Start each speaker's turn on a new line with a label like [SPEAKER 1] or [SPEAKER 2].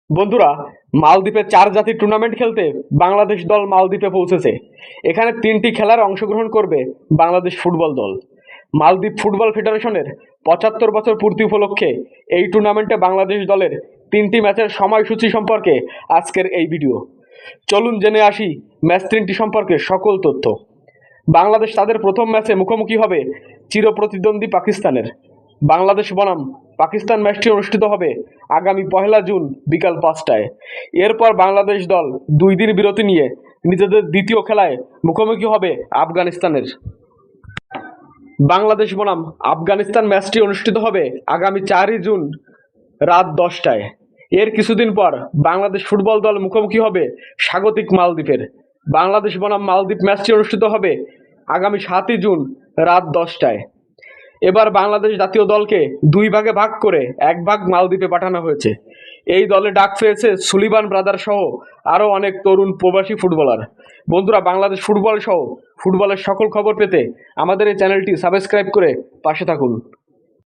[SPEAKER 1] বন্ধুরা, মালদ্বীপে 4 জাতির টুর্নামেন্ট খেলতে বাংলাদেশ দল মালদ্বীপে পৌঁছেছে। এখানে 3টি খেলার অংশগ্রহণ করবে বাংলাদেশ ফুটবল দল। মালদ্বীপ ফুটবল ফেডারেশনের 75 বছর পূর্তি উপলক্ষে এই টুর্নামেন্টে বাংলাদেশ দলের 3টি ম্যাচের সময়সূচি সম্পর্কে আজকের এই ভিডিও। চলুন জেনে আসি ম্যাচ 3টি সম্পর্কে সকল তথ্য। বাংলাদেশ তাদের প্রথম ম্যাচে মুখোমুখি হবে চিরপ্রতিদ্বন্দ্বী পাকিস্তানের। বাংলাদেশ বনাম পাকিস্তান ম্যাচটি অনুষ্ঠিত হবে আগামী 1 জুন বিকাল 5টায়। এরপর বাংলাদেশ দল 2 দিন বিরতি নিয়ে নিজেদের দ্বিতীয় খেলায় মুখোমুখি হবে আফগানিস্তানের। বাংলাদেশ বনাম আফগানিস্তান ম্যাচটি অনুষ্ঠিত হবে আগামী 4 জুন রাত 10টায়। এর কিছুদিন পর বাংলাদেশ ফুটবল দল মুখোমুখি হবে স্বাগতিক মালদ্বীপের। বাংলাদেশ বনাম মালদ্বীপ ম্যাচটি অনুষ্ঠিত হবে আগামী 7 জুন রাত 10টায়। এবার বাংলাদেশ জাতীয় দলকে 2 ভাগে ভাগ করে 1 ভাগ মালদ্বীপে পাঠানো হয়েছে। এই দলে ডাক পেয়েছে সুলিভান ব্রাদার সহ আরও অনেক তরুণ প্রবাসী ফুটবলার। বন্ধুরা, বাংলাদেশ ফুটবল সহ ফুটবলের সকল খবর পেতে আমাদের এই চ্যানেলটি সাবস্ক্রাইব করে পাশে থাকুন।